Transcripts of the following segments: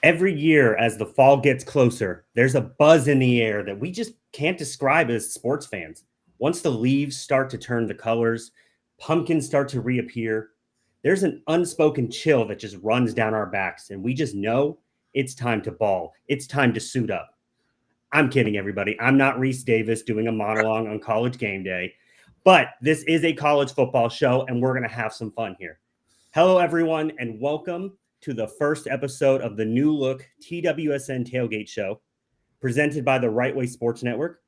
Every year as the fall gets closer, there's a buzz in the air that we just can't describe as sports fans. Once the leaves start to turn the colors, pumpkins start to reappear, there's an unspoken chill that just runs down our backs, and we just know it's time to ball. It's time to suit up. I'm kidding, everybody. I'm not Reese Davis doing a monologue on college game day, but this is a college football show, and we're going to have some fun here. Hello, everyone, and welcome to the first episode of the new look TWSN Tailgate show presented by the Right Way Sports Network.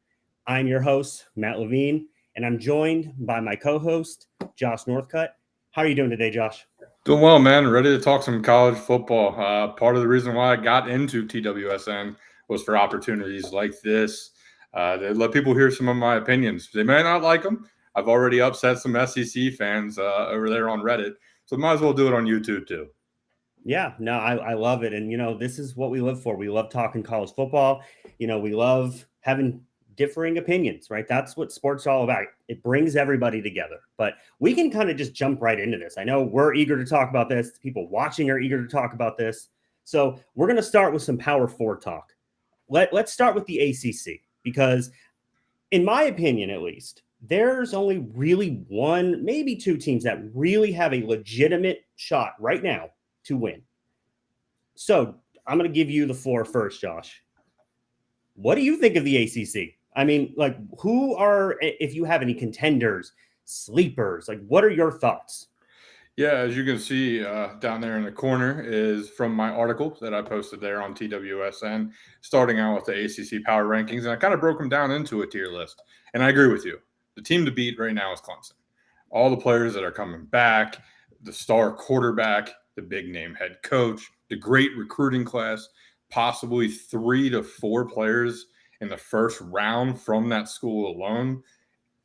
I'm your host, Matt Levine, and I'm joined by my co-host, Josh Northcutt. How are you doing today, Josh? Doing well, man. Ready to talk some college football. Part of the reason why I got into TWSN was for opportunities like this. To let people hear some of my opinions. They may not like them. I've already upset some SEC fans over there on Reddit, so might as well do it on YouTube too. Yeah, no, I love it. And, this is what we live for. We love talking college football. We love having differing opinions, right? That's what sports is all about. It brings everybody together. But we can kind of just jump right into this. I know we're eager to talk about this. People watching are eager to talk about this. So we're going to start with some Power Four talk. Let's start with the ACC because, in my opinion, at least, there's only really one, maybe two teams that really have a legitimate shot right now to win. So I'm going to give you the floor first, Josh. What do you think of the ACC? I mean, who are, if you have any contenders, sleepers, what are your thoughts? Yeah, as you can see down there in the corner is from my article that I posted there on TWSN, starting out with the ACC power rankings. And I kind of broke them down into a tier list. And I agree with you. The team to beat right now is Clemson. All the players that are coming back, the star quarterback, the big name head coach, the great recruiting class, possibly 3 to 4 players in the first round from that school alone.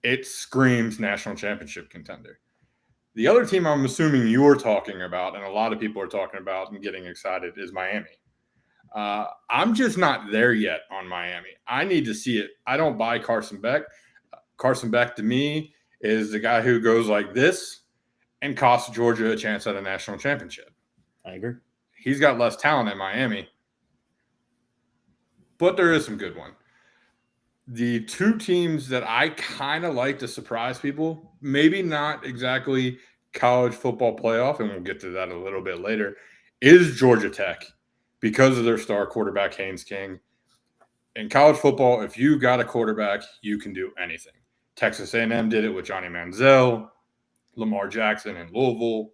It screams national championship contender. The other team I'm assuming you're talking about, and a lot of people are talking about and getting excited, is Miami. I'm just not there yet on Miami. I need to see it. I don't buy Carson Beck. Carson Beck, to me, is the guy who goes like this and costs Georgia a chance at a national championship. I agree. He's got less talent at Miami, but there is some good one. The two teams that I kind of like to surprise people, maybe not exactly college football playoff, and we'll get to that a little bit later, is Georgia Tech because of their star quarterback, Haynes King. In college football, if you got a quarterback, you can do anything. Texas A&M did it with Johnny Manziel, Lamar Jackson in Louisville.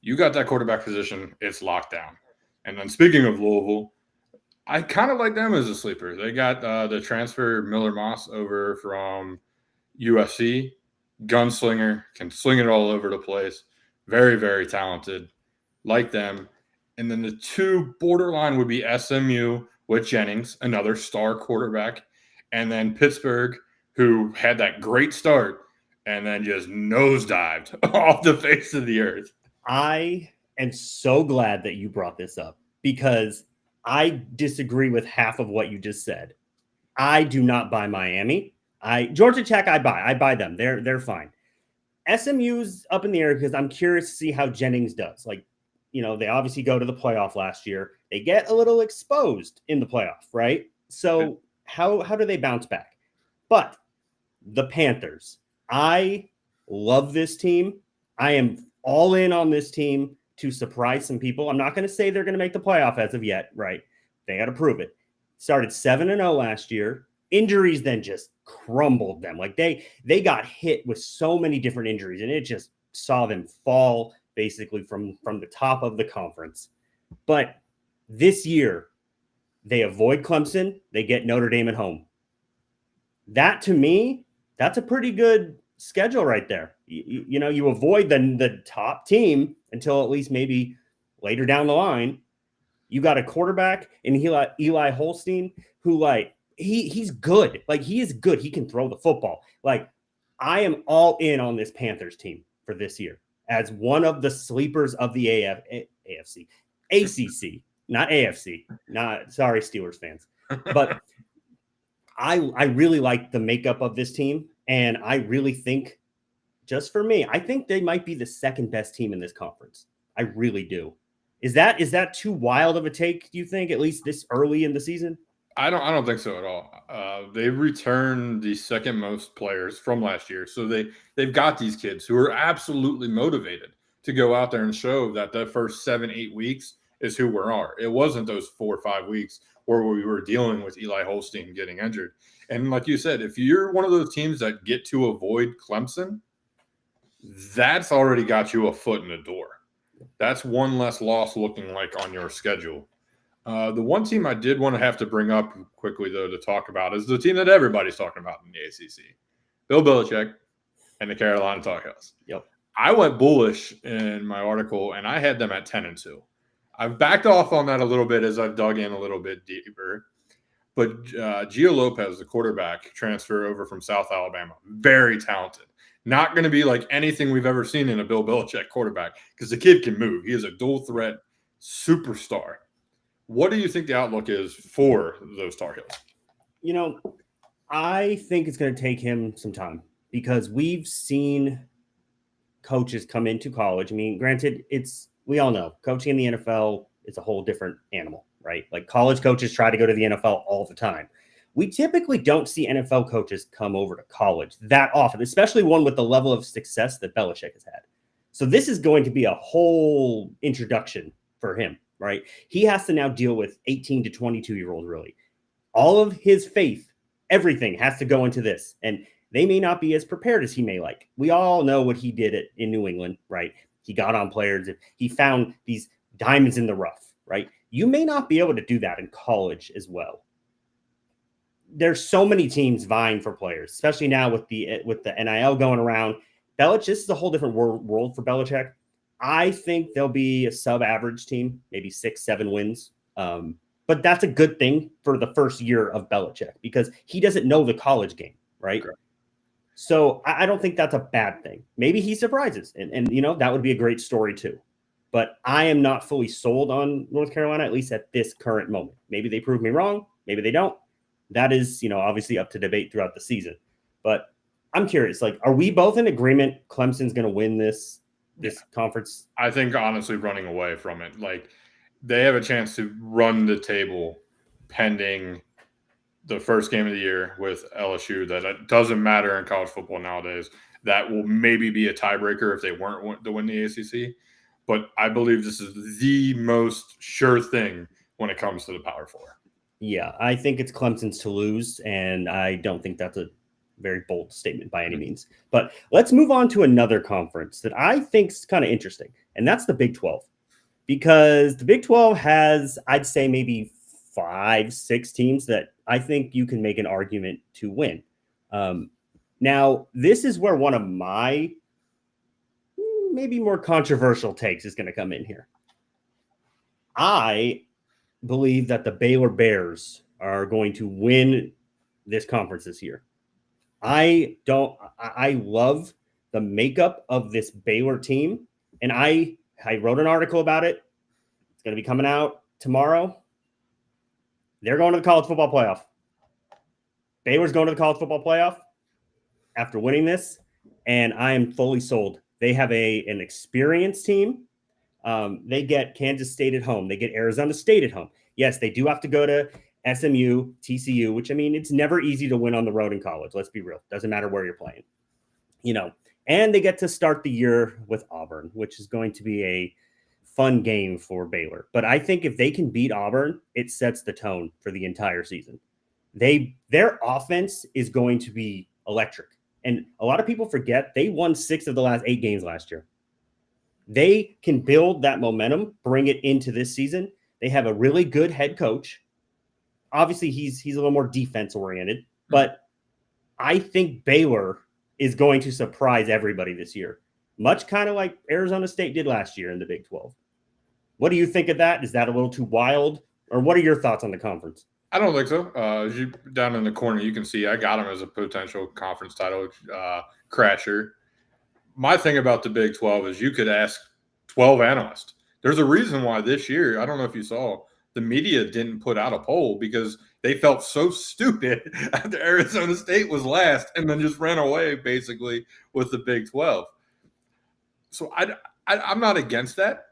You got that quarterback position, it's locked down. And then speaking of Louisville, I kind of like them as a sleeper. They got the transfer Miller Moss over from USC. Gunslinger, can sling it all over the place. Very, very talented. Like them. And then the two borderline would be SMU with Jennings, another star quarterback. And then Pittsburgh, who had that great start and then just nosedived off the face of the earth. I am so glad that you brought this up because I disagree with half of what you just said. I do not buy Miami. Georgia Tech, I buy them. They're fine. SMU's up in the air because I'm curious to see how Jennings does. They obviously go to the playoff last year. They get a little exposed in the playoff, right? So how do they bounce back? But the Panthers, I love this team. I am all in on this team to surprise some people. I'm not going to say they're going to make the playoff as of yet, right? They got to prove it. Started 7-0 last year. Injuries then just crumbled them. They got hit with so many different injuries, and it just saw them fall basically from the top of the conference. But this year, they avoid Clemson. They get Notre Dame at home. That, to me, that's a pretty good schedule right there. You avoid the top team until at least maybe later down the line. You got a quarterback in Eli Holstein who he's good. He is good. He can throw the football. I am all in on this Panthers team for this year as one of the sleepers of the AFC, ACC, not AFC. Not sorry, Steelers fans, but I really like the makeup of this team, and I really think, just for me, I think they might be the second best team in this conference. I really do. Is that too wild of a take, do you think, at least this early in the season? I don't think so at all. They returned the second most players from last year, so they've got these kids who are absolutely motivated to go out there and show that the first 7-8 weeks is who we are. It wasn't those 4 or 5 weeks where we were dealing with Eli Holstein getting injured. And like you said, if you're one of those teams that get to avoid Clemson, that's already got you a foot in the door. That's one less loss looking like on your schedule. The one team I did want to have to bring up quickly, though, to talk about is the team that everybody's talking about in the ACC, Bill Belichick and the Carolina Tar Heels. Yep. I went bullish in my article, and I had them at 10-2. I've backed off on that a little bit as I've dug in a little bit deeper. But Gio Lopez, the quarterback, transfer over from South Alabama, very talented. Not going to be like anything we've ever seen in a Bill Belichick quarterback because the kid can move. He is a dual threat superstar. What do you think the outlook is for those Tar Heels? I think it's going to take him some time because we've seen coaches come into college. I mean, granted, we all know coaching in the NFL is a whole different animal, right? Like college coaches try to go to the NFL all the time. We typically don't see NFL coaches come over to college that often, especially one with the level of success that Belichick has had. So this is going to be a whole introduction for him, right? He has to now deal with 18 to 22-year-olds, really. All of his faith, everything has to go into this. And they may not be as prepared as he may like. We all know what he did in New England, right? He got on players. He found these diamonds in the rough, right? You may not be able to do that in college as well. There's so many teams vying for players, especially now with the NIL going around. This is a whole different world for Belichick. I think they'll be a sub-average team, maybe 6-7 wins. But that's a good thing for the first year of Belichick because he doesn't know the college game, right? Correct. So I don't think that's a bad thing. Maybe he surprises, and that would be a great story too. But I am not fully sold on North Carolina, at least at this current moment. Maybe they prove me wrong. Maybe they don't. That is, obviously up to debate throughout the season. But I'm curious, are we both in agreement Clemson's going to win this conference? I think, honestly, running away from it. They have a chance to run the table pending the first game of the year with LSU. That it doesn't matter in college football nowadays. That will maybe be a tiebreaker if they weren't to win the ACC. But I believe this is the most sure thing when it comes to the Power Four. Yeah, I think it's Clemson's to lose, and I don't think that's a very bold statement by any means. But let's move on to another conference that I think is kind of interesting, and that's the Big 12. Because the Big 12 has, I'd say, maybe 5-6 teams that I think you can make an argument to win. Now, this is where one of my maybe more controversial takes is going to come in here. I believe that the Baylor Bears are going to win this conference this year. I love the makeup of this Baylor team, and I wrote an article about it. It's going to be coming out tomorrow. They're going to the college football playoff. Baylor's going to the college football playoff after winning this, and I am fully sold. They have an experienced team. They get Kansas State at home. They get Arizona State at home. Yes, they do have to go to SMU, TCU, which, I mean, it's never easy to win on the road in college. Let's be real. Doesn't matter where you're playing. And they get to start the year with Auburn, which is going to be a fun game for Baylor. But I think if they can beat Auburn, it sets the tone for the entire season. Their offense is going to be electric. And a lot of people forget they won 6 of the last 8 games last year. They can build that momentum, bring it into this season. They have a really good head coach. Obviously, he's a little more defense-oriented, but I think Baylor is going to surprise everybody this year, much kind of like Arizona State did last year in the Big 12. What do you think of that? Is that a little too wild? Or what are your thoughts on the conference? I don't think so. As you down in the corner, you can see I got him as a potential conference title crasher. My thing about the Big 12 is you could ask 12 analysts. There's a reason why this year, I don't know if you saw, the media didn't put out a poll because they felt so stupid after Arizona State was last and then just ran away basically with the Big 12. So I'm not against that.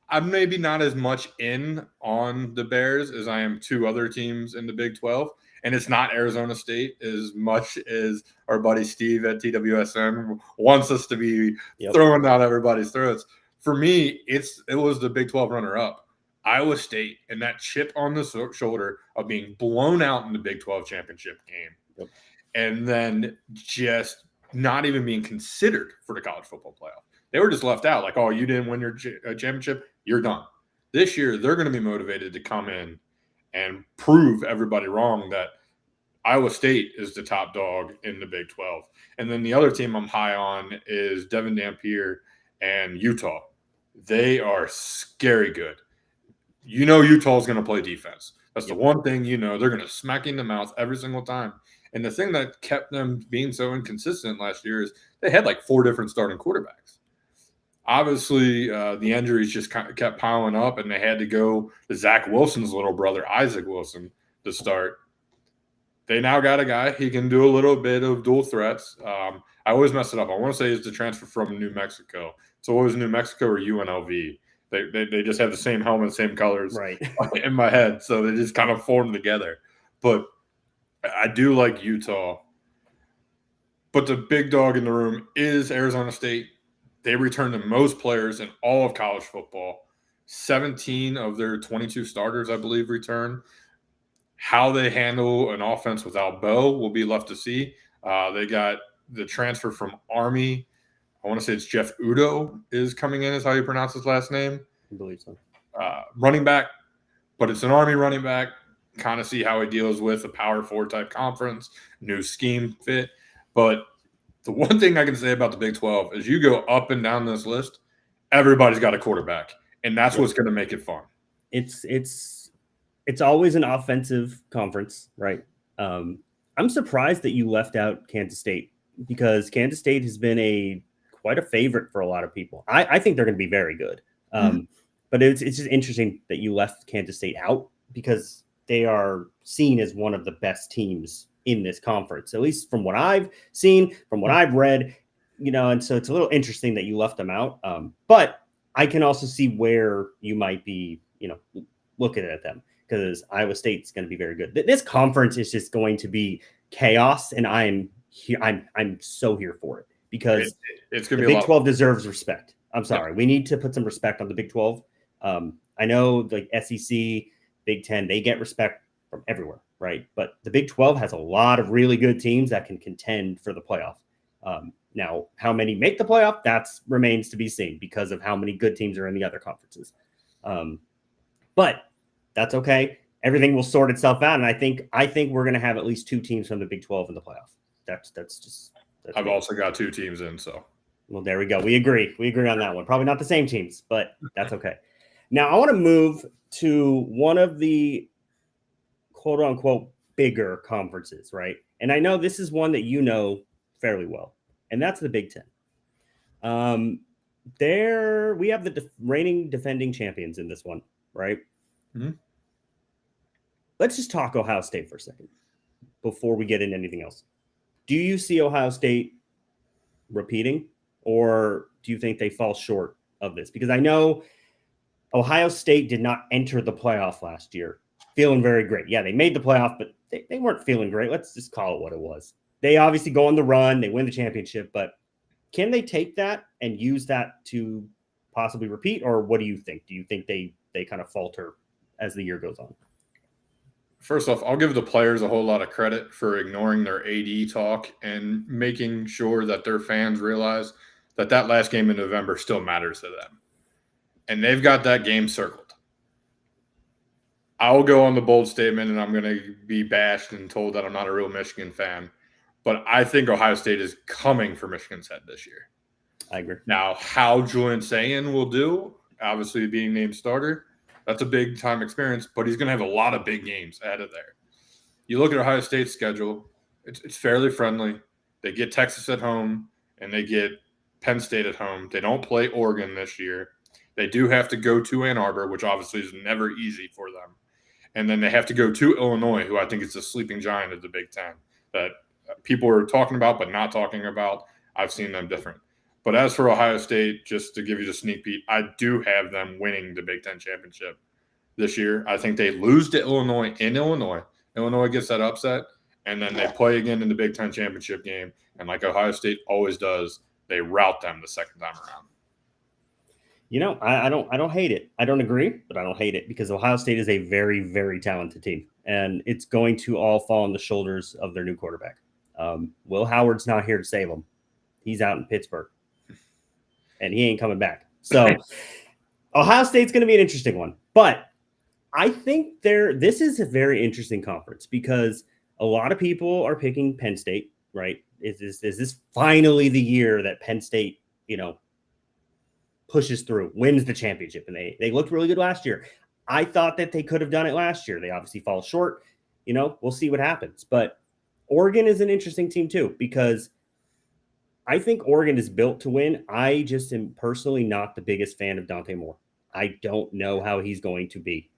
I'm maybe not as much in on the Bears as I am two other teams in the Big 12. And it's not Arizona State as much as our buddy Steve at TWSN wants us to be throwing down everybody's throats. For me, it was the Big 12 runner-up, Iowa State, and that chip on the shoulder of being blown out in the Big 12 championship game. And then just not even being considered for the college football playoff. They were just left out. Like, oh, you didn't win your championship, you're done. This year, they're going to be motivated to come in and prove everybody wrong that Iowa State is the top dog in the Big 12. And then the other team I'm high on is Devin Dampier and Utah. They are scary good. You know Utah's going to play defense. That's the one thing you know. They're going to smack you in the mouth every single time. And the thing that kept them being so inconsistent last year is they had like 4 different starting quarterbacks. Obviously, the injuries just kept piling up, and they had to go to Zach Wilson's little brother, Isaac Wilson, to start. They now got a guy. He can do a little bit of dual threats. I always mess it up. I want to say it's the transfer from New Mexico. So what was New Mexico or UNLV? They just have the same helmet, same colors in my head. So they just kind of formed together. But I do like Utah. But the big dog in the room is Arizona State. They return the most players in all of college football. 17 of their 22 starters, I believe, return. How they handle an offense without Bo will be left to see. They got the transfer from Army. I want to say it's Jeff Udo is coming in, is how you pronounce his last name. I believe so. Running back, but it's an Army running back. Kind of see how he deals with a Power 4 type conference, new scheme fit. But the one thing I can say about the Big 12 is you go up and down this list, everybody's got a quarterback, and that's what's going to make it fun. It's always an offensive conference, right? I'm surprised that you left out Kansas State, because Kansas State has been quite a favorite for a lot of people. I think they're going to be very good. But it's just interesting that you left Kansas State out, because they are seen as one of the best teams in this conference, at least from what I've seen, from what I've read, and so it's a little interesting that you left them out. But I can also see where you might be, looking at them, because Iowa State's going to be very good. This conference is just going to be chaos, and I'm so here for it, because it's going to be Big 12 deserves respect. I'm sorry. We need to put some respect on the Big 12. I know like SEC, Big 10, they get respect from everywhere, right? But the Big 12 has a lot of really good teams that can contend for the playoff. Now, how many make the playoff, that remains to be seen, because of how many good teams are in the other conferences. But that's okay. Everything will sort itself out, and I think we're going to have at least 2 teams from the Big 12 in the playoff. That's I've also got 2 teams in, so. Well, there we go. We agree on that one. Probably not the same teams, but that's okay. Now, I want to move to one of the quote unquote bigger conferences, right? And I know this is one that you know fairly well, and that's the Big 10. There we have the reigning defending champions in this one, right? Mm-hmm. Let's just talk Ohio State for a second before we get into anything else. Do you see Ohio State repeating, or do you think they fall short of this? Because I know Ohio State did not enter the playoff last year feeling very great. Yeah, they made the playoff, but they weren't feeling great. Let's just call it what it was. They obviously go on the run. They win the championship, but can they take that and use that to possibly repeat, or what do you think? Do you think they kind of falter as the year goes on? First off, I'll give the players a whole lot of credit for ignoring their AD talk and making sure that their fans realize that last game in November still matters to them. And they've got that game circled. I'll go on the bold statement, and I'm going to be bashed and told that I'm not a real Michigan fan. But I think Ohio State is coming for Michigan's head this year. I agree. Now, how Julian Sayin will do, obviously being named starter, that's a big-time experience, but he's going to have a lot of big games ahead of there. You look at Ohio State's schedule, it's fairly friendly. They get Texas at home, and they get Penn State at home. They don't play Oregon this year. They do have to go to Ann Arbor, which obviously is never easy for them. And then they have to go to Illinois, who I think is the sleeping giant of the Big Ten that people are talking about but not talking about. I've seen them different. But as for Ohio State, just to give you the sneak peek, I do have them winning the Big Ten championship this year. I think they lose to Illinois in Illinois. Illinois gets that upset, and then they play again in the Big Ten championship game. And like Ohio State always does, they rout them the second time around. I don't hate it. I don't agree, but I don't hate it because Ohio State is a very, very talented team, and it's going to all fall on the shoulders of their new quarterback. Will Howard's not here to save them. He's out in Pittsburgh, and he ain't coming back. So Ohio State's going to be an interesting one, but I think this is a very interesting conference because a lot of people are picking Penn State, right? Is this finally the year that Penn State, pushes through, wins the championship? And they looked really good last year. I thought that they could have done it last year. They obviously fall short. We'll see what happens. But Oregon is an interesting team too, because I think Oregon is built to win. I just am personally not the biggest fan of Dante Moore. I don't know how he's going to be.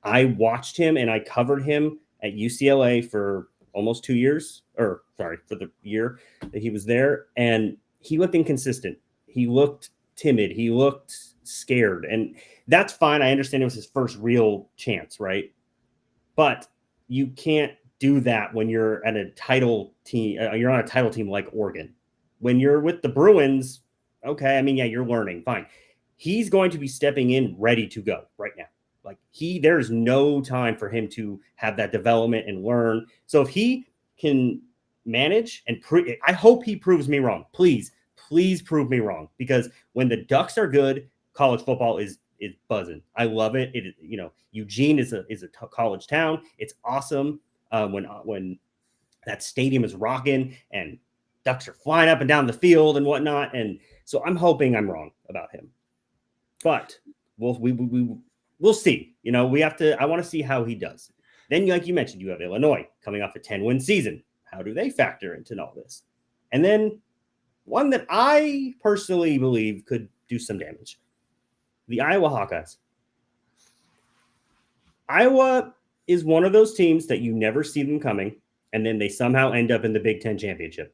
I watched him and I covered him at UCLA for almost 2 years, for the year that he was there. And he looked inconsistent. He looked timid. He looked scared. And that's fine. I understand it was his first real chance, right? But you can't do that when you're at a title team. You're on a title team like Oregon. When you're with the Bruins, okay, you're learning, fine. He's going to be stepping in ready to go right now. Like there's no time for him to have that development and learn. So if he can manage and I hope he proves me wrong. Please prove me wrong, because when the Ducks are good, college football is buzzing. I love it. Eugene is a college town. It's awesome when that stadium is rocking and Ducks are flying up and down the field and whatnot. And so I'm hoping I'm wrong about him, but we'll see. I want to see how he does. Then, like you mentioned, you have Illinois coming off a 10-win season. How do they factor into all this? And then one that I personally believe could do some damage, the Iowa Hawkeyes. Iowa is one of those teams that you never see them coming, and then they somehow end up in the Big Ten championship.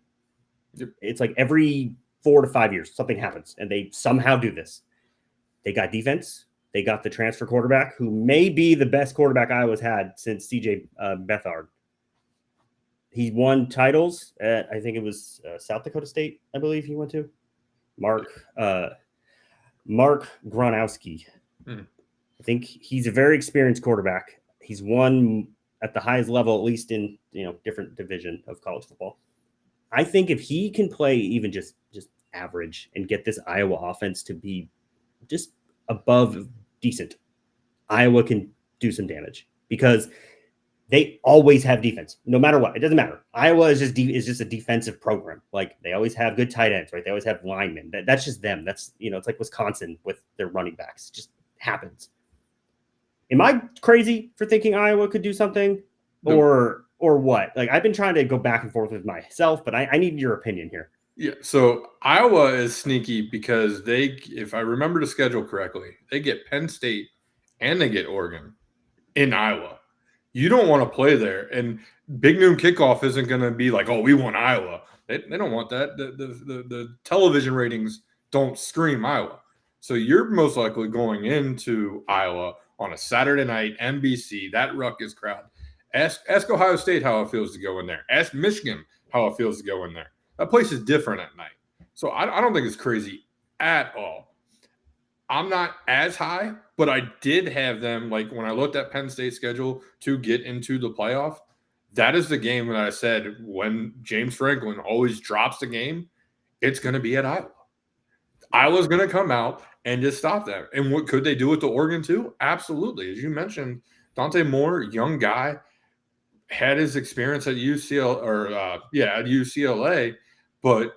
Yep. It's like every 4 to 5 years, something happens, and they somehow do this. They got defense. They got the transfer quarterback, who may be the best quarterback Iowa's had since CJ Beathard. He won titles at, I think it was South Dakota State, I believe he went to. Mark Gronowski. I think he's a very experienced quarterback. He's won at the highest level, at least in different division of college football. I think if he can play even just average and get this Iowa offense to be just above decent, Iowa can do some damage because they always have defense, no matter what. It doesn't matter. Iowa is just a defensive program. Like they always have good tight ends, right? They always have linemen. That's just them. That's it's like Wisconsin with their running backs. It just happens. Am I crazy for thinking Iowa could do something, or what? Like I've been trying to go back and forth with myself, but I need your opinion here. Yeah, so Iowa is sneaky because if I remember the schedule correctly, they get Penn State and they get Oregon in Iowa. You don't want to play there, and Big Noon Kickoff isn't going to be like, oh, we want Iowa. They don't want that. The television ratings don't scream Iowa. So you're most likely going into Iowa on a Saturday night, NBC, that ruckus crowd. Ask Ohio State how it feels to go in there. Ask Michigan how it feels to go in there. That place is different at night. So I don't think it's crazy at all. I'm not as high, but I did have them, like when I looked at Penn State's schedule to get into the playoff, that is the game that I said when James Franklin always drops the game, it's going to be at Iowa. Iowa's going to come out and just stop that. And what could they do with the Oregon too? Absolutely. As you mentioned, Dante Moore, young guy, had his experience at UCLA, but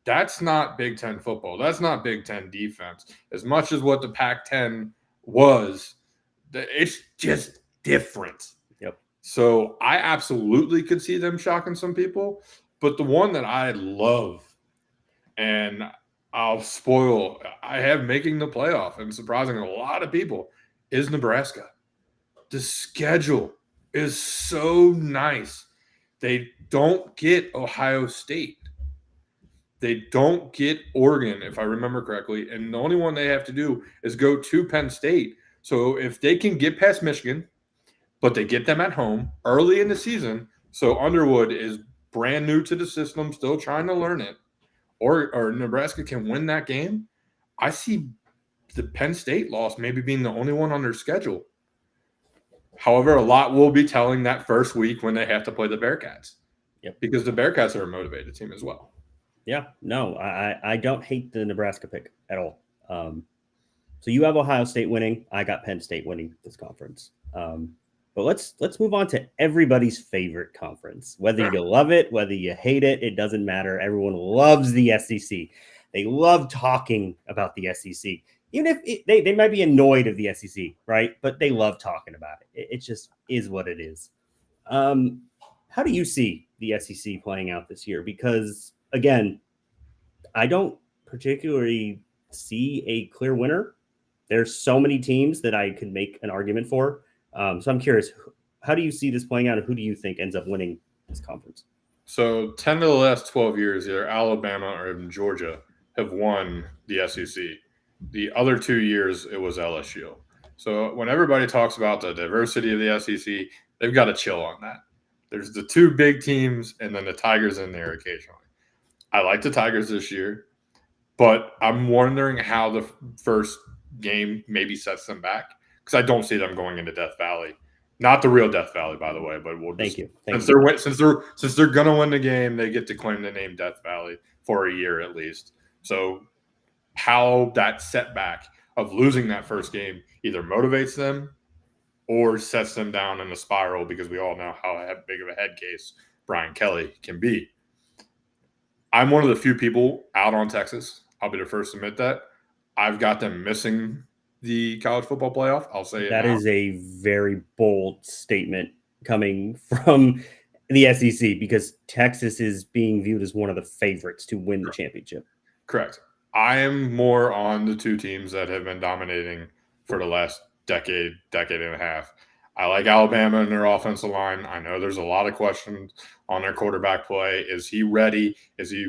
that's not Big Ten football. That's not Big Ten defense. As much as what the Pac-10 was, it's just different. Yep. So I absolutely could see them shocking some people, but the one that I love, and I'll spoil, I have making the playoff and surprising a lot of people, is Nebraska. The schedule is so nice. They don't get Ohio State. They don't get Oregon, if I remember correctly, and the only one they have to do is go to Penn State. So if they can get past Michigan, but they get them at home early in the season, so Underwood is brand new to the system, still trying to learn it, or Nebraska can win that game, I see the Penn State loss maybe being the only one on their schedule. However, a lot will be telling that first week when they have to play the Bearcats. Yep. Because the Bearcats are a motivated team as well. Yeah, no, I don't hate the Nebraska pick at all. So you have Ohio State winning. I got Penn State winning this conference. But let's move on to everybody's favorite conference. Whether you love it, whether you hate it, it doesn't matter. Everyone loves the SEC. They love talking about the SEC. Even if they might be annoyed of the SEC, right? But they love talking about it. It just is what it is. How do you see the SEC playing out this year? Because, again, I don't particularly see a clear winner. There's so many teams that I could make an argument for. So I'm curious, how do you see this playing out, and who do you think ends up winning this conference? So 10 of the last 12 years, either Alabama or Georgia have won the SEC. The other 2 years, it was LSU. So when everybody talks about the diversity of the SEC, they've got to chill on that. There's the two big teams and then the Tigers in there occasionally. I like the Tigers this year, but I'm wondering how the first game maybe sets them back because I don't see them going into Death Valley. Not the real Death Valley, by the way, but we'll just, since they're gonna win the game, they get to claim the name Death Valley for a year at least. So how that setback of losing that first game either motivates them or sets them down in a spiral, because we all know how big of a head case Brian Kelly can be. I'm one of the few people out on Texas. I'll be the first to admit that. I've got them missing the college football playoff. I'll say that is a very bold statement coming from the SEC, because Texas is being viewed as one of the favorites to win the championship. Correct. I am more on the two teams that have been dominating for the last decade and a half. I like Alabama and their offensive line. I know there's a lot of questions on their quarterback play. Is he ready? Is he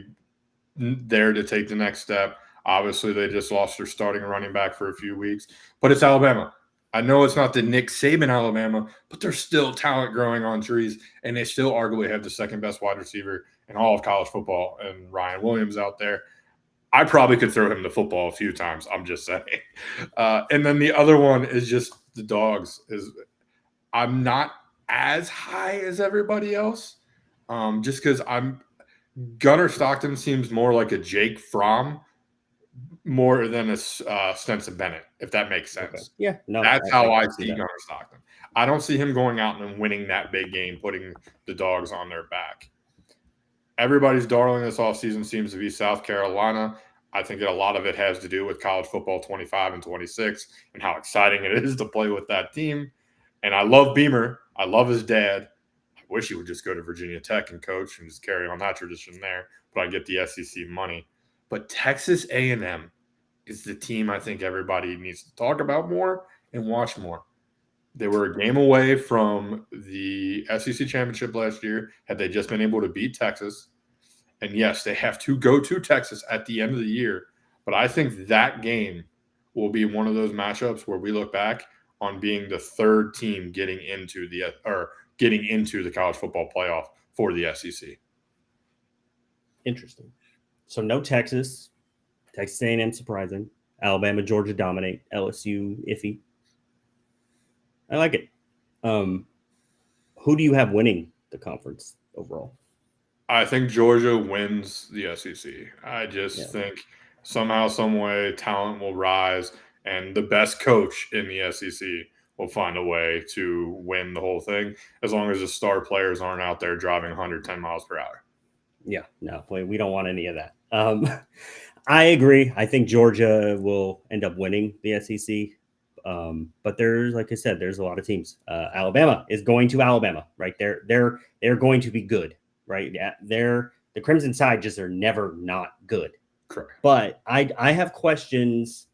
there to take the next step? Obviously, they just lost their starting running back for a few weeks, but it's Alabama. I know it's not the Nick Saban Alabama, but there's still talent growing on trees, and they still arguably have the second best wide receiver in all of college football, and Ryan Williams out there. I probably could throw him the football a few times. I'm just saying. And then the other one is just the Dogs. I'm not as high as everybody else, just because Gunnar Stockton seems more like a Jake Fromm more than a Stetson Bennett, if that makes sense. Okay. Yeah, no, that's how I see Gunnar Stockton. I don't see him going out and winning that big game, putting the Dogs on their back. Everybody's darling this offseason seems to be South Carolina. I think that a lot of it has to do with college football 25 and 26 and how exciting it is to play with that team. And I love Beamer. I love his dad. I wish he would just go to Virginia Tech and coach and just carry on that tradition there, but I get the SEC money. But Texas A&M is the team I think everybody needs to talk about more and watch more. They were a game away from the SEC championship last year had they just been able to beat Texas. And yes, they have to go to Texas at the end of the year. But I think that game will be one of those matchups where we look back on being the third team getting into the college football playoff for the SEC. Interesting. So no Texas. Texas A&M surprising. Alabama, Georgia dominate. LSU iffy. I like it. Who do you have winning the conference overall? I think Georgia wins the SEC. I just think somehow, some way, talent will rise, and the best coach in the SEC will find a way to win the whole thing, as long as the star players aren't out there driving 110 miles per hour. Yeah, no, we don't want any of that. I agree. I think Georgia will end up winning the SEC. But there's, like I said, there's a lot of teams. Alabama is going to Alabama, right? They're going to be good, right? Yeah, the Crimson Tide just are never not good. Correct. But I have questions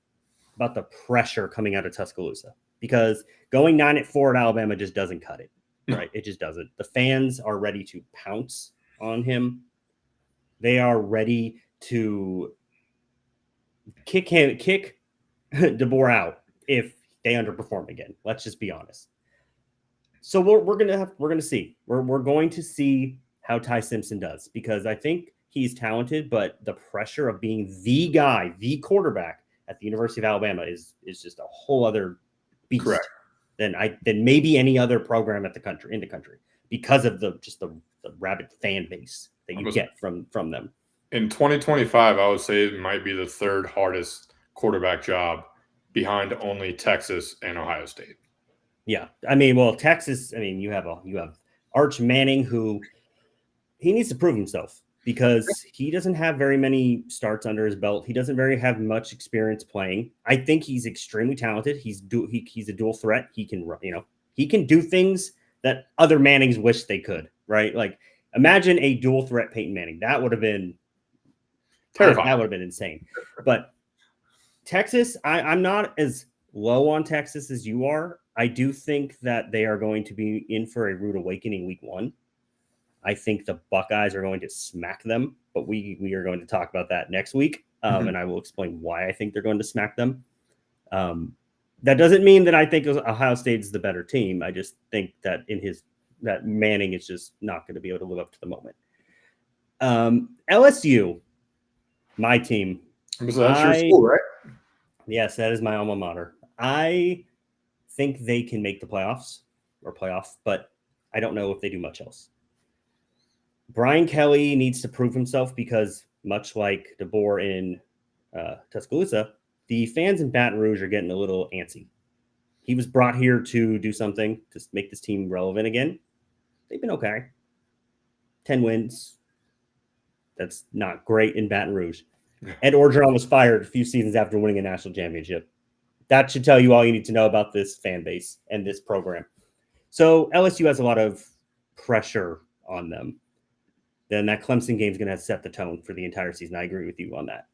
about the pressure coming out of Tuscaloosa, because going 9-4 at Alabama just doesn't cut it, right? It just doesn't. The fans are ready to pounce on him. They are ready to kick DeBoer out if they underperform again. Let's just be honest. So we're gonna see. We're going to see how Ty Simpson does, because I think he's talented, but the pressure of being the guy, the quarterback at the University of Alabama is just a whole other beast. Correct. than maybe any other program in the country, because of the rabid fan base that you get from them. In 2025, I would say it might be the third hardest quarterback job behind only Texas and Ohio State. Yeah. I mean, well, Texas, I mean, you have Arch Manning, who he needs to prove himself because he doesn't have very many starts under his belt. He doesn't have much experience playing. I think he's extremely talented. He's a dual threat. He can, he can do things that other Mannings wish they could, right? Like, imagine a dual threat Peyton Manning. That would have been terrifying. That would have been insane. But Texas, I'm not as low on Texas as you are. I do think that they are going to be in for a rude awakening week 1. I think the Buckeyes are going to smack them, but we are going to talk about that next week, and I will explain why I think they're going to smack them. That doesn't mean that I think Ohio State is the better team. I just think that that Manning is just not going to be able to live up to the moment. LSU, my team. So that's your school, right? Yes, that is my alma mater. I think they can make the playoff, but I don't know if they do much else. Brian Kelly needs to prove himself because, much like DeBoer in Tuscaloosa, the fans in Baton Rouge are getting a little antsy. He was brought here to do something to make this team relevant again. They've been okay. 10 wins. That's not great in Baton Rouge. Ed Orgeron was fired a few seasons after winning a national championship. That should tell you all you need to know about this fan base and this program. So LSU has a lot of pressure on them. Then that Clemson game is going to set the tone for the entire season. I agree with you on that.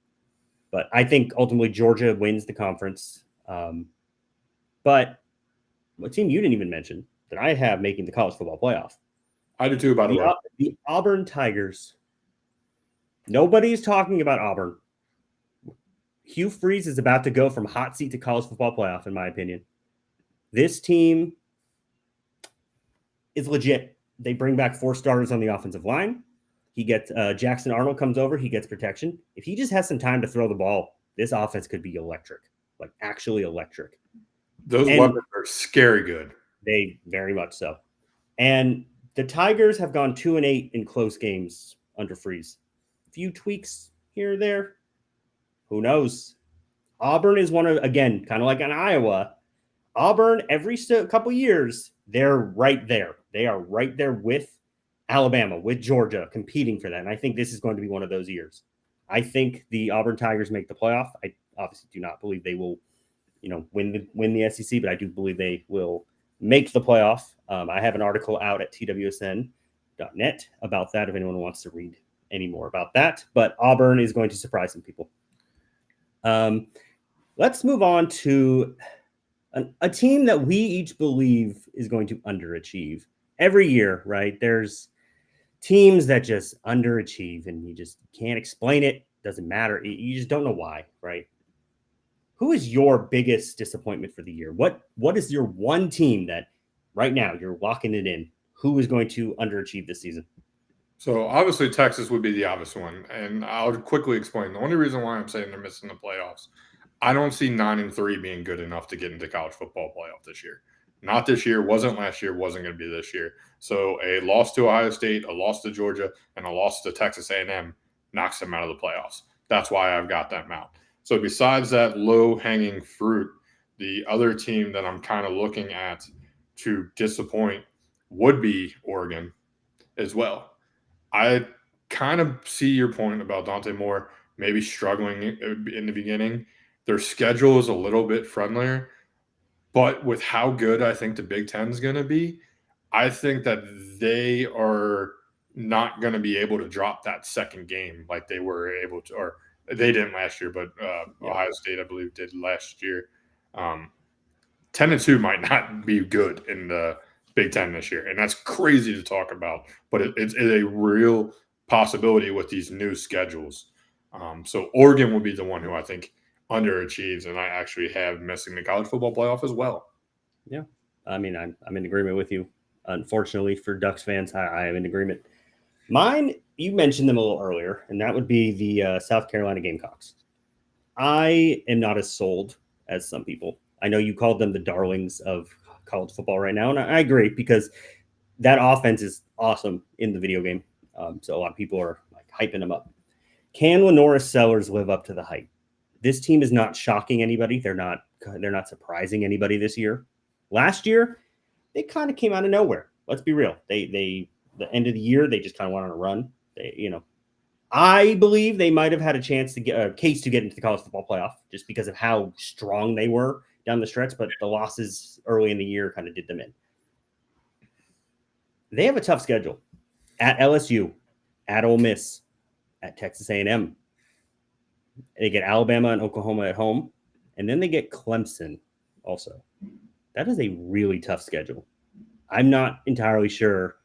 But I think ultimately Georgia wins the conference. But what team you didn't even mention that I have making the college football playoff? I do too, by the way. The Auburn Tigers. Nobody's talking about Auburn. Hugh Freeze is about to go from hot seat to college football playoff, in my opinion. This team is legit. They bring back 4 starters on the offensive line. He gets Jackson Arnold comes over. He gets protection. If he just has some time to throw the ball, this offense could be electric, like actually electric. Those weapons are scary good. They very much so. And the Tigers have gone 2-8 in close games under Freeze. A few tweaks here or there. Who knows? Auburn is one of, again, kind of like in Iowa. Auburn, every couple years, they're right there. They are right there with Alabama, with Georgia, competing for that. And I think this is going to be one of those years. I think the Auburn Tigers make the playoff. I obviously do not believe they will, win the SEC, but I do believe they will make the playoff. I have an article out at TWSN.net about that if anyone wants to read any more about that. But Auburn is going to surprise some people. Let's move on to a team that we each believe is going to underachieve every year, right? There's teams that just underachieve and you just can't explain it. Doesn't matter. You just don't know why, right? Who is your biggest disappointment for the year? What is your one team that right now you're locking it in? Who is going to underachieve this season? So obviously Texas would be the obvious one. And I'll quickly explain. The only reason why I'm saying they're missing the playoffs, I don't see 9-3 being good enough to get into college football playoff this year. Not this year, wasn't last year, wasn't going to be this year. So a loss to Ohio State, a loss to Georgia, and a loss to Texas A&M knocks them out of the playoffs. That's why I've got them out. So besides that low-hanging fruit, the other team that I'm kind of looking at to disappoint would be Oregon as well. I kind of see your point about Dante Moore maybe struggling in the beginning. Their schedule is a little bit friendlier, but with how good I think the Big Ten is going to be, I think that they are not going to be able to drop that second game like they were able to, or they didn't last year, but Ohio State, I believe, did last year. 10-2 might not be good in the Big Ten this year, and that's crazy to talk about, but it's a real possibility with these new schedules. So Oregon would be the one who I think underachieves, and I actually have missing the college football playoff as well. Yeah, I mean, I'm in agreement with you. Unfortunately for Ducks fans, I am in agreement. Mine, you mentioned them a little earlier, and that would be the South Carolina Gamecocks. I am not as sold as some people. I know you called them the darlings of college football right now, and I agree because that offense is awesome in the video game. So a lot of people are like hyping them up. Can Lenora Sellers live up to the hype? This team is not shocking anybody. They're not surprising anybody this year. Last year, they kind of came out of nowhere. Let's be real. They the end of the year, they just kind of went on a run. I believe they might have had a chance to get a case to get into the college football playoff just because of how strong they were down the stretch, but the losses early in the year kind of did them in. They have a tough schedule at LSU, at Ole Miss, at Texas A&M. They get Alabama and Oklahoma at home, and then they get Clemson also. That is a really tough schedule. I'm not entirely sure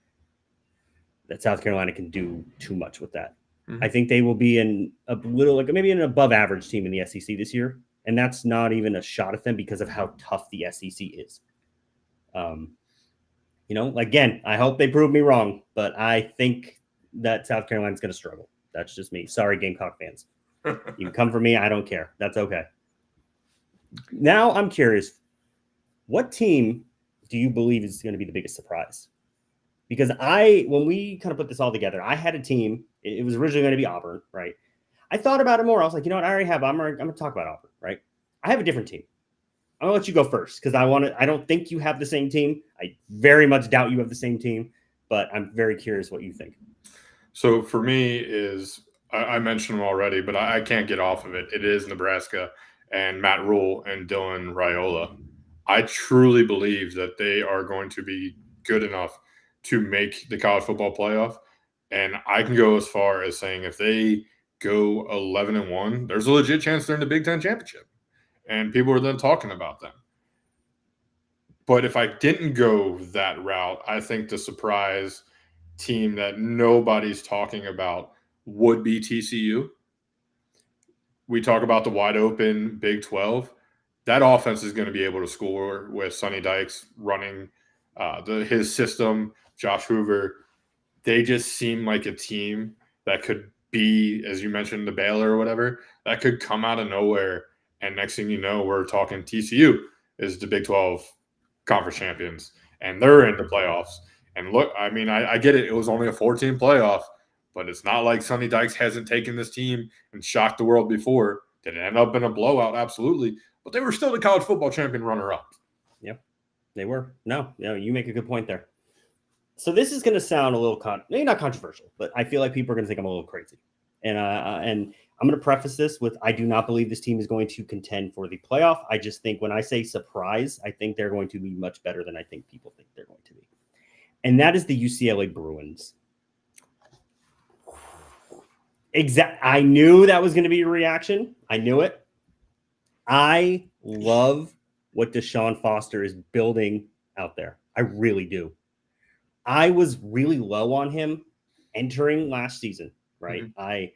that South Carolina can do too much with that. Mm-hmm. I think they will be in a little, like maybe an above average team in the SEC this year, and that's not even a shot at them because of how tough the SEC is. Again, I hope they prove me wrong, but I think that South Carolina's going to struggle. That's just me. Sorry, Gamecock fans. You can come for me. I don't care. That's okay. Now I'm curious, what team do you believe is going to be the biggest surprise? Because when we kind of put this all together, I had a team. It was originally going to be Auburn, right? I thought about it more. I was like, you know what? I already have. I'm going to talk about Auburn, right? I have a different team. I'm going to let you go first because I don't think you have the same team. I very much doubt you have the same team, but I'm very curious what you think. So for me I mentioned them already, but I can't get off of it. It is Nebraska and Matt Rule and Dylan Raiola. I truly believe that they are going to be good enough to make the college football playoff. And I can go as far as saying if they go 11-1, there's a legit chance they're in the Big Ten championship. And people are then talking about them. But if I didn't go that route, I think the surprise team that nobody's talking about would be TCU. We talk about the wide open Big 12. That offense is going to be able to score with Sonny Dykes running his system, Josh Hoover. They just seem like a team that could be, as you mentioned, the Baylor or whatever, that could come out of nowhere. And next thing you know, we're talking TCU is the Big 12 conference champions, and they're in the playoffs. And look, I mean, I get it. It was only a 14 playoff, but it's not like Sonny Dykes hasn't taken this team and shocked the world before. Did it end up in a blowout? Absolutely. But they were still the college football champion runner-up. Yep, they were. No, you make a good point there. So this is going to sound a little, maybe not controversial, but I feel like people are going to think I'm a little crazy. And I'm going to preface this with, I do not believe this team is going to contend for the playoff. I just think when I say surprise, I think they're going to be much better than I think people think they're going to be. And that is the UCLA Bruins. I knew that was going to be a reaction. I knew it. I love what Deshaun Foster is building out there. I really do. I was really low on him entering last season, right? Mm-hmm.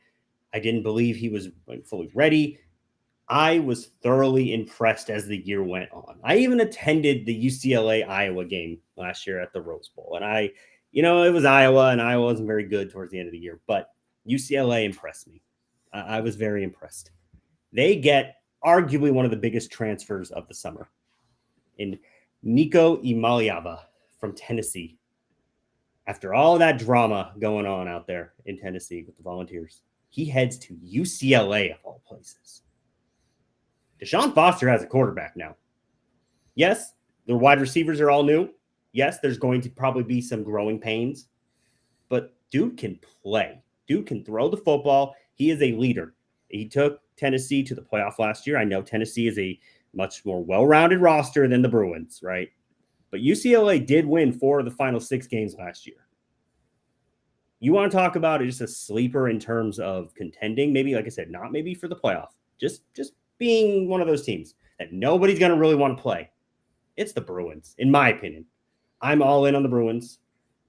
I didn't believe he was fully ready. I was thoroughly impressed as the year went on. I even attended the UCLA-Iowa game last year at the Rose Bowl. And it was Iowa, and Iowa wasn't very good towards the end of the year. But UCLA impressed me. I was very impressed. They get arguably one of the biggest transfers of the summer in Nico Imaliava from Tennessee. After all of that drama going on out there in Tennessee with the Volunteers, he heads to UCLA of all places. Deshaun Foster has a quarterback now. Yes, the wide receivers are all new. Yes, there's going to probably be some growing pains, but dude can play. Dude can throw the football. He is a leader. He took Tennessee to the playoff last year. I know Tennessee is a much more well-rounded roster than the Bruins, right? But UCLA did win 4 of the final 6 games last year. You want to talk about just a sleeper in terms of contending? Maybe, like I said, not maybe for the playoff. Just being one of those teams that nobody's going to really want to play. It's the Bruins, in my opinion. I'm all in on the Bruins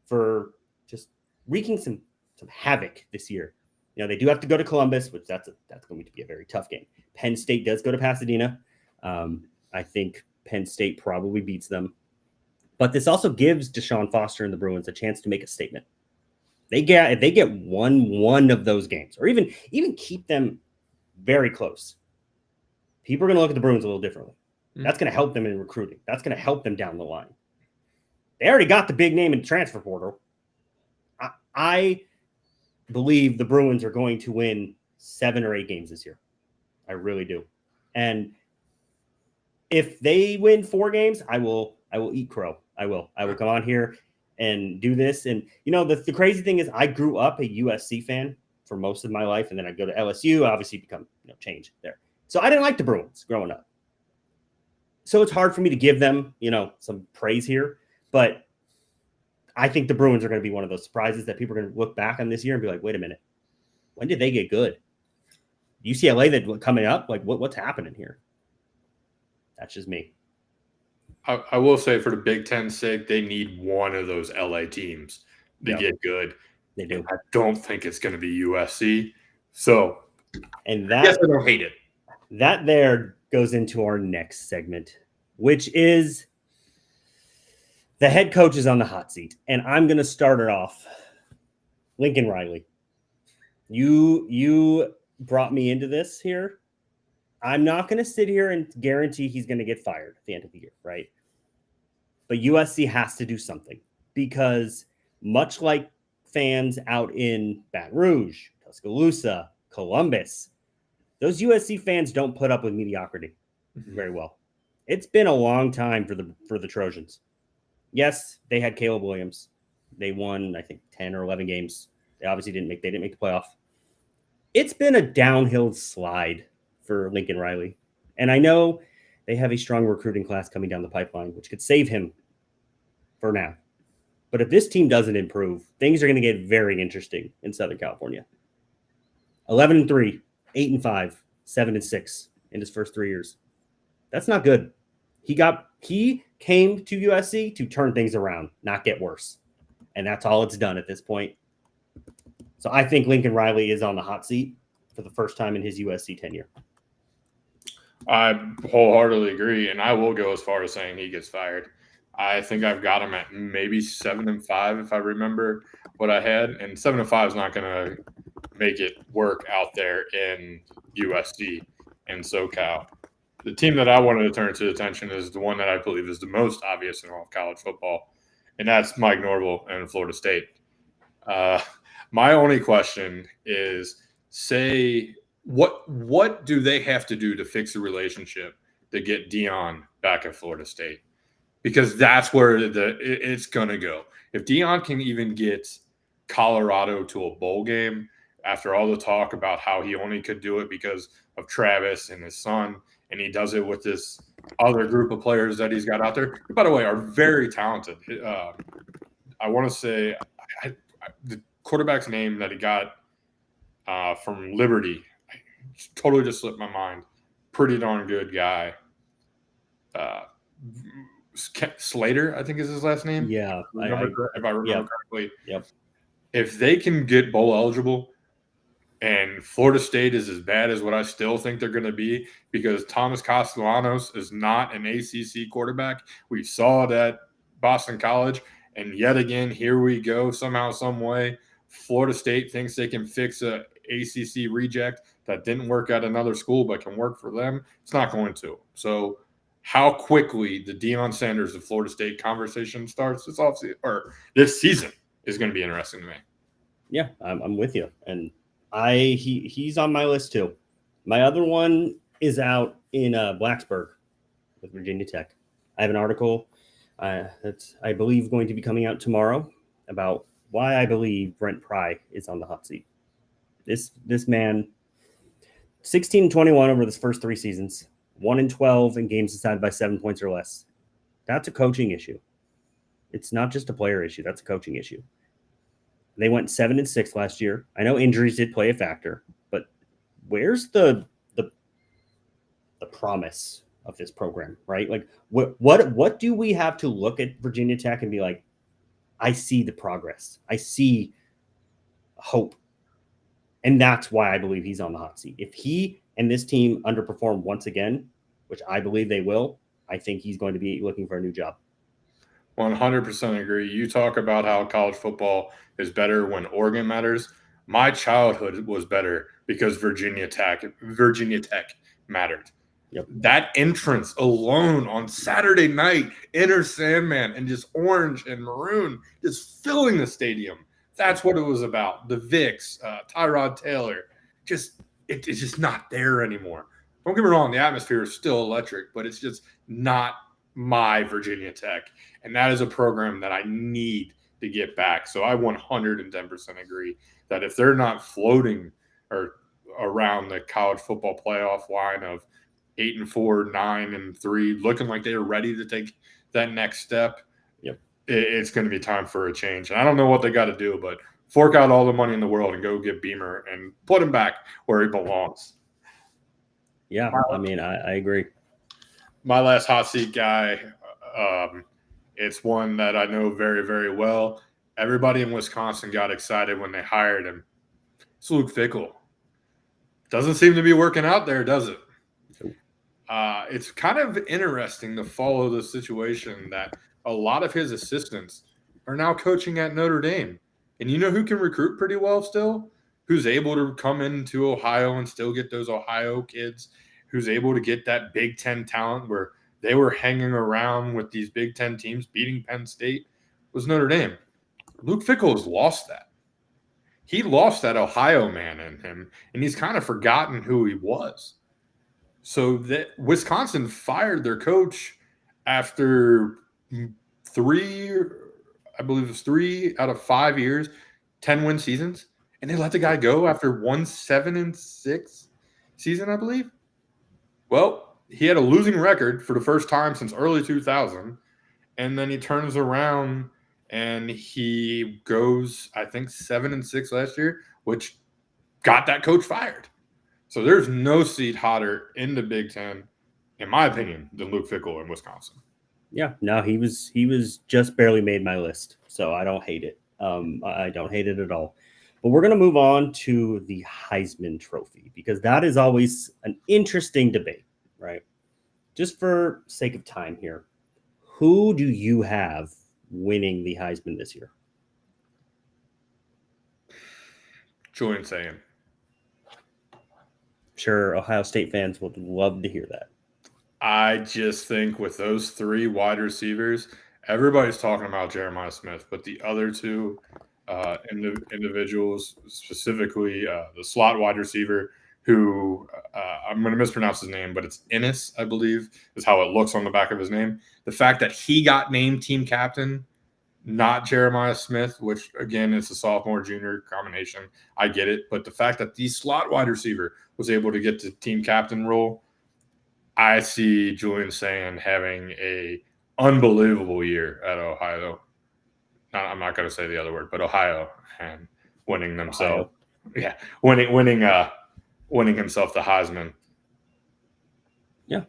for just wreaking some havoc this year They do have to go to Columbus, which that's going to be a very tough game. Penn State does go to Pasadena. I think Penn State probably beats them. But this also gives Deshaun Foster and the Bruins a chance to make a statement. If they get one of those games, or even keep them very close, people are going to look at the Bruins a little differently. That's going to help them in recruiting. That's going to help them down the line. They already got the big name in the transfer portal. I believe the Bruins are going to win 7 or 8 games this year. I really do. And if they win 4 games, I will eat crow. I will come on here and do this. And, the crazy thing is I grew up a USC fan for most of my life. And then I go to LSU, obviously become, change there. So I didn't like the Bruins growing up. So it's hard for me to give them, some praise here. But I think the Bruins are going to be one of those surprises that people are going to look back on this year and be like, wait a minute, when did they get good? UCLA that coming up, like what's happening here? That's just me. I will say for the Big Ten's sake, they need one of those LA teams to get good. They do. I don't think it's going to be USC. So, and I guess I don't hate it. That there goes into our next segment, which is the head coach is on the hot seat. And I'm going to start it off. Lincoln Riley. You brought me into this here. I'm not going to sit here and guarantee he's going to get fired at the end of the year, right? But USC has to do something because much like fans out in Baton Rouge, Tuscaloosa, Columbus, those USC fans don't put up with mediocrity very well. It's been a long time for the Trojans. Yes, they had Caleb Williams. They won, I think, 10 or 11 games. They obviously didn't make the playoff. It's been a downhill slide for Lincoln Riley. And I know they have a strong recruiting class coming down the pipeline, which could save him for now. But if this team doesn't improve, things are going to get very interesting in Southern California. 11-3, 8-5, 7-6 in his first 3 years. That's not good. He came to USC to turn things around, not get worse. And that's all it's done at this point. So I think Lincoln Riley is on the hot seat for the first time in his USC tenure. I wholeheartedly agree, and I will go as far as saying he gets fired. I think I've got him at maybe 7-5 if I remember what I had, and 7-5 is not going to make it work out there in USC and SoCal. The team that I wanted to turn to attention is the one that I believe is the most obvious in all of college football, and that's Mike Norvell and Florida State. My only question is, say, what do they have to do to fix a relationship to get Deion back at Florida State? Because that's where it's going to go. If Deion can even get Colorado to a bowl game after all the talk about how he only could do it because of Travis and his son, and he does it with this other group of players that he's got out there, who, by the way, are very talented. I want to say the quarterback's name that he got from Liberty totally just slipped my mind. Pretty darn good guy. Slater, I think is his last name. Yeah. If I remember correctly. Yep. If they can get bowl eligible and Florida State is as bad as what I still think they're going to be, because Thomas Castellanos is not an ACC quarterback. We saw it at Boston College. And yet again, here we go. Somehow, some way, Florida State thinks they can fix a ACC reject that didn't work at another school but can work for them. It's not going to. So how quickly the Deion Sanders of Florida State conversation starts this season is going to be interesting to me. Yeah, I'm with you. And he's on my list too. My other one is out in Blacksburg with Virginia Tech. I have an article that's, I believe, going to be coming out tomorrow about why I believe Brent Pry is on the hot seat. This man, 16-21 over his first 3 seasons, 1-12 in games decided by 7 points or less. That's a coaching issue. It's not just a player issue. That's a coaching issue. They went 7-6 last year. I know injuries did play a factor, but where's the promise of this program, right? Like, what do we have to look at Virginia Tech and be like, I see the progress. I see hope. And that's why I believe he's on the hot seat. If he and this team underperform once again, which I believe they will, I think he's going to be looking for a new job. 100% agree. You talk about how college football is better when Oregon matters. My childhood was better because Virginia Tech mattered. Yep. That entrance alone on Saturday night, Enter Sandman, and just orange and maroon, just filling the stadium. That's what it was about. The Vicks, Tyrod Taylor, it's just not there anymore. Don't get me wrong, the atmosphere is still electric, but it's just not my Virginia Tech. And that is a program that I need to get back. So I 110% agree that if they're not floating or around the college football playoff line of 8-4, 9-3, looking like they're ready to take that next step, it's going to be time for a change. And I don't know what they got to do, but fork out all the money in the world and go get Beamer and put him back where he belongs. Yeah, I mean, I agree. My last hot seat guy, it's one that I know very, very well. Everybody in Wisconsin got excited when they hired him. It's Luke Fickell. Doesn't seem to be working out there, does it? It's kind of interesting to follow the situation that a lot of his assistants are now coaching at Notre Dame. And you know who can recruit pretty well still? Who's able to come into Ohio and still get those Ohio kids? Who's able to get that Big Ten talent where they were hanging around with these Big Ten teams beating Penn State? Was Notre Dame. Luke Fickell has lost that. He lost that Ohio man in him, and he's kind of forgotten who he was. So that Wisconsin fired their coach after 3 out of 5 years, 10-win seasons, and they let the guy go after 1 7-6 season, I believe. Well, he had a losing record for the first time since early 2000, and then he turns around and he goes, I think, 7-6 last year, which got that coach fired. So there's no seat hotter in the Big Ten, in my opinion, than Luke Fickell in Wisconsin. Yeah, no, he was just barely made my list, so I don't hate it. I don't hate it at all. But we're going to move on to the Heisman Trophy because that is always an interesting debate, right? Just for sake of time here, who do you have winning the Heisman this year? Julian Sayin. Sure, Ohio State fans would love to hear that. I just think with those 3 wide receivers, everybody's talking about Jeremiah Smith, but the other 2 individuals, specifically the slot wide receiver, who I'm going to mispronounce his name, but it's Ennis, I believe, is how it looks on the back of his name. The fact that he got named team captain, not Jeremiah Smith, which, again, is a sophomore-junior combination. I get it. But the fact that the slot wide receiver was able to get the team captain role, I see Julian Sayin having a unbelievable year at Ohio. I'm not going to say the other word, but Ohio, and winning themselves. Yeah, winning himself the Heisman. Yeah.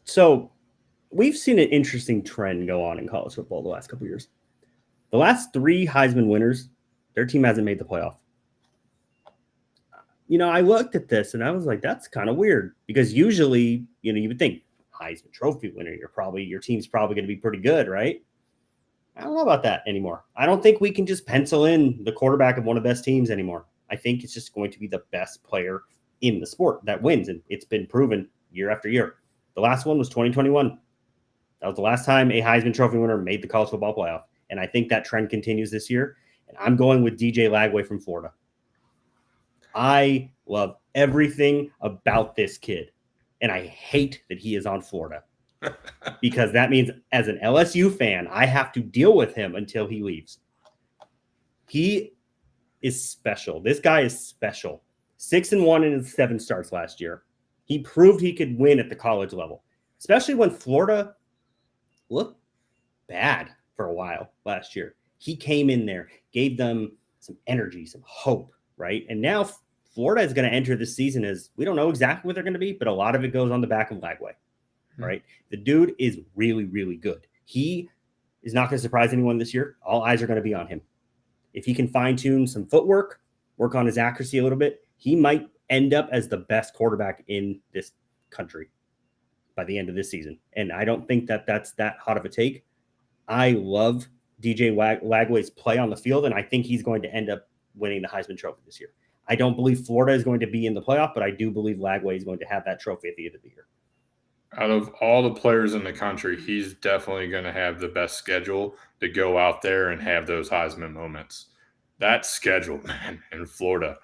So we've seen an interesting trend go on in college football the last couple of years. The last 3 Heisman winners, their team hasn't made the playoff. You know, I looked at this and I was like, that's kind of weird because usually, you know, you would think Heisman Trophy winner, your team's probably going to be pretty good, right? I don't know about that anymore. I don't think we can just pencil in the quarterback of one of the best teams anymore. I think it's just going to be the best player in the sport that wins, and it's been proven year after year. The last one was 2021. That was the last time a Heisman Trophy winner made the college football playoff, and I think that trend continues this year, and I'm going with DJ Lagway from Florida. I love everything about this kid, and I hate that he is on Florida. Because that means as an LSU fan, I have to deal with him until he leaves. He is special. This guy is special. 6-1 in his 7 starts last year. He proved he could win at the college level, especially when Florida looked bad for a while last year. He came in there, gave them some energy, some hope, right? And now Florida is going to enter this season as we don't know exactly what they're going to be, but a lot of it goes on the back of Lagway. Right. The dude is really, really good. He is not going to surprise anyone this year. All eyes are going to be on him. If he can fine tune some footwork, work on his accuracy a little bit, he might end up as the best quarterback in this country by the end of this season. And I don't think that that's that hot of a take. I love DJ Lagway's play on the field, and I think he's going to end up winning the Heisman Trophy this year. I don't believe Florida is going to be in the playoff, but I do believe Lagway is going to have that trophy at the end of the year. Out of all the players in the country, he's definitely going to have the best schedule to go out there and have those Heisman moments. That schedule, man, in Florida,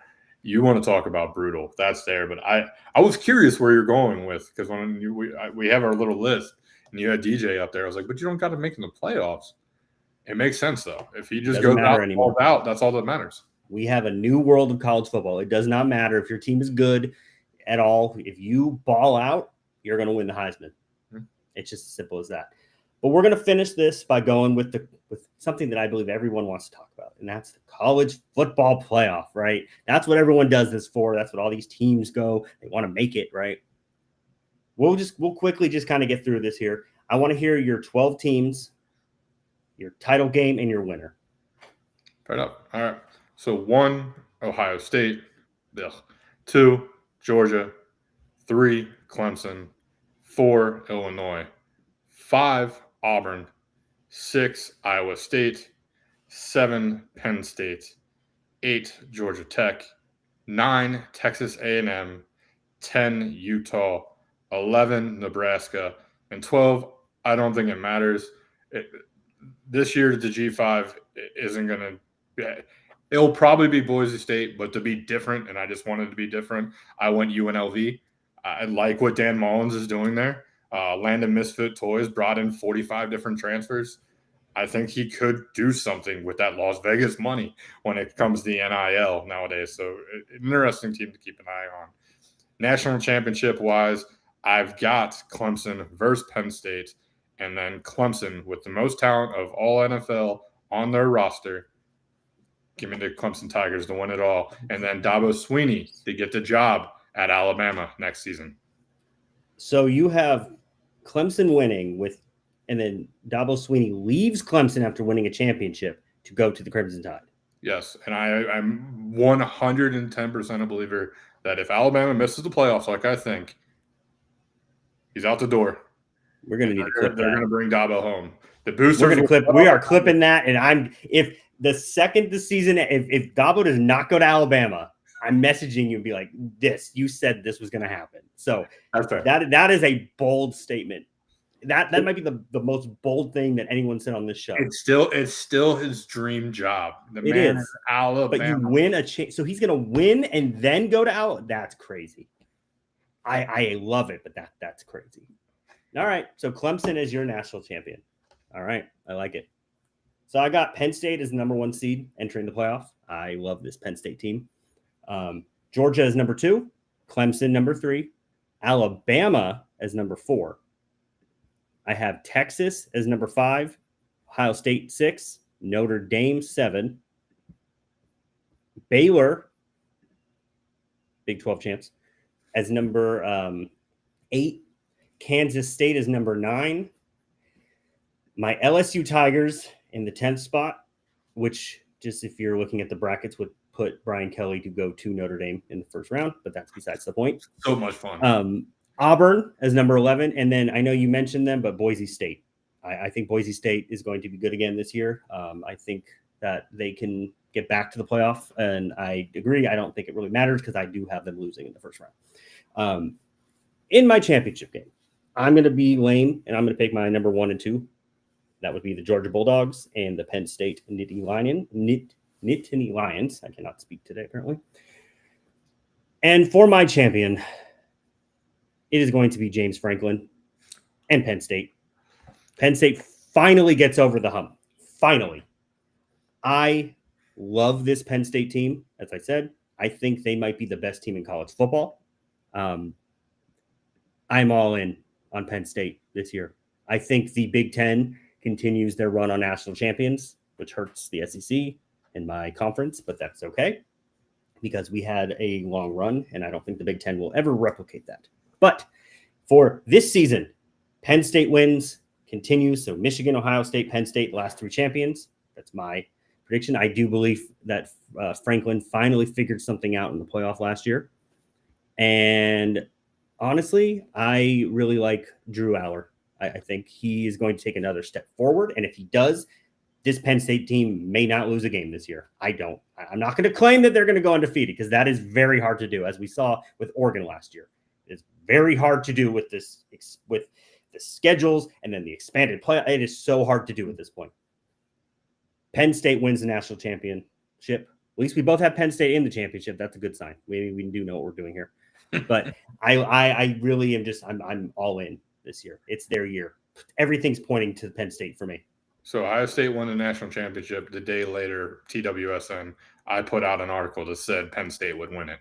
you want to talk about brutal. That's there. But I was curious where you're going with, because when we have our little list and you had DJ up there, I was like, but you don't got to make it in the playoffs. It makes sense, though. If he just goes out and falls out, that's all that matters. We have a new world of college football. It does not matter if your team is good at all. If you ball out, you're going to win the Heisman. It's just as simple as that. But we're going to finish this by going with something that I believe everyone wants to talk about, and that's the college football playoff, right? That's what everyone does this for. That's what all these teams go. They want to make it, right? We'll quickly just kind of get through this here. I want to hear your 12 teams, your title game, and your winner. Right up. All right. So 1, Ohio State. 2, Georgia. 3, Clemson. 4, Illinois. 5, Auburn. 6, Iowa State. 7, Penn State. 8, Georgia Tech. 9, Texas A&M. 10, Utah. 11, Nebraska. And 12, I don't think it matters. This year, the G5 isn't going to be – it'll probably be Boise State, but to be different, and I just wanted to be different, I went UNLV. I like what Dan Mullins is doing there. Landon Misfit Toys brought in 45 different transfers. I think he could do something with that Las Vegas money when it comes to the NIL nowadays. So an interesting team to keep an eye on. National championship-wise, I've got Clemson versus Penn State, and then Clemson with the most talent of all NFL on their roster. Give me the Clemson Tigers to win it all. And then Dabo Swinney to get the job at Alabama next season. So you have Clemson winning and then Dabo Swinney leaves Clemson after winning a championship to go to the Crimson Tide. Yes, and I'm 110% a believer that if Alabama misses the playoffs like I think, he's out the door. We're going to need to clip that. They're going to bring Dabo home. The boosters. We're going to clip. We are clipping that, and if the second the season, if Dabo does not go to Alabama, I'm messaging you and be like, you said this was going to happen. So that is a bold statement. That might be the most bold thing that anyone said on this show. It's still his dream job. The it man is Alabama. But you win so he's going to win and then go to Alabama. That's crazy. I love it, but that's crazy. All right, so Clemson is your national champion. All right, I like it. So I got Penn State as the number 1 seed entering the playoff. I love this Penn State team. Georgia is number 2, Clemson number 3, Alabama as number 4. I have Texas as number 5, Ohio State 6, Notre Dame 7, Baylor, Big 12 champs, as number 8, Kansas State is number 9, my LSU Tigers in the 10th spot, which just if you're looking at the brackets would put Brian Kelly to go to Notre Dame in the first round, but that's besides the point. So much fun. Auburn as number 11, and then I know you mentioned them, but Boise State. I think Boise State is going to be good again this year. I think that they can get back to the playoff, and I agree. I don't think it really matters because I do have them losing in the first round. In my championship game, I'm going to be lame, and I'm going to pick my number 1 and 2. That would be the Georgia Bulldogs and the Penn State Nittany Lions. I cannot speak today, apparently. And for my champion, it is going to be James Franklin and Penn State. Penn State finally gets over the hump. Finally. I love this Penn State team. As I said, I think they might be the best team in college football. I'm all in on Penn State this year. I think the Big Ten continues their run on national champions, which hurts the SEC in my conference, but that's okay because we had a long run, and I don't think the Big Ten will ever replicate that. But for this season, Penn State wins, continues. So Michigan, Ohio State, Penn State, the last 3 champions. That's my prediction. I do believe that Franklin finally figured something out in the playoff last year. And honestly, I really like Drew Aller. I think he is going to take another step forward. And if he does, this Penn State team may not lose a game this year. I'm not going to claim that they're going to go undefeated because that is very hard to do, as we saw with Oregon last year. It's very hard to do with this, with the schedules and then the expanded play. It is so hard to do at this point. Penn State wins the national championship. At least we both have Penn State in the championship. That's a good sign. We do know what we're doing here. But I really am I'm all in this year. It's their year. Everything's pointing to Penn State for me. So Ohio State won the national championship. The day later, TWSN, I put out an article that said Penn State would win it.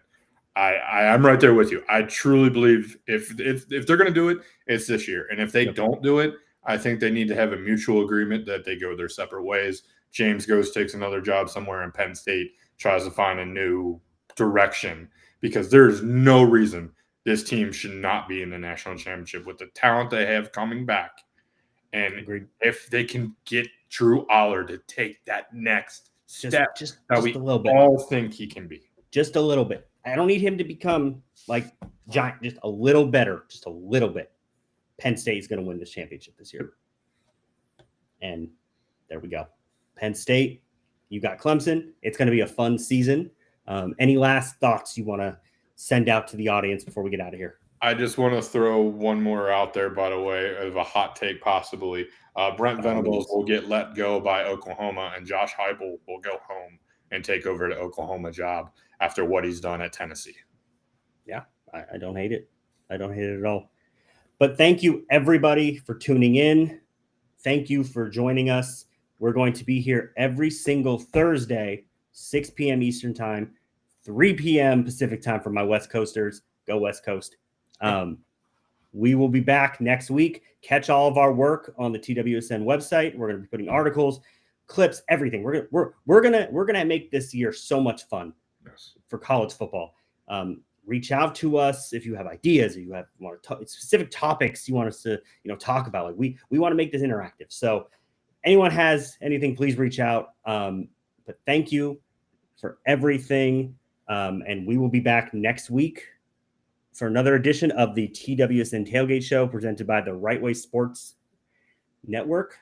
I'm right there with you. I truly believe if they're going to do it, it's this year. And if they don't do it, I think they need to have a mutual agreement that they go their separate ways. James goes, takes another job somewhere, and Penn State tries to find a new direction, because there's no reason this team should not be in the national championship with the talent they have coming back. And Agreed. If they can get Drew Aller to take that next step that we a little bit. all think he can be. Just a little bit. I don't need him to become like giant, just a little better, just a little bit. Penn State is going to win this championship this year. And there we go. Penn State, you got Clemson. It's going to be a fun season. Any last thoughts you want to send out to the audience before we get out of here? I just want to throw one more out there, by the way, of a hot take possibly. Brent Venables will get let go by Oklahoma, and Josh Heupel will go home and take over the Oklahoma job after what he's done at Tennessee. Yeah, I don't hate it. I don't hate it at all. But thank you, everybody, for tuning in. Thank you for joining us. We're going to be here every single Thursday, 6 p.m. Eastern Time, 3 p.m. Pacific Time for my West Coasters. Go West Coast. We will be back next week. Catch all of our work on the TWSN website. We're going to be putting articles, clips, everything. We're gonna make this year so much fun for college football. Reach out to us if you have ideas, or you have specific topics you want us to talk about. Like we want to make this interactive. So anyone has anything, please reach out. But thank you for everything. And we will be back next week for another edition of the TWSN Tailgate Show, presented by the Right Way Sports Network.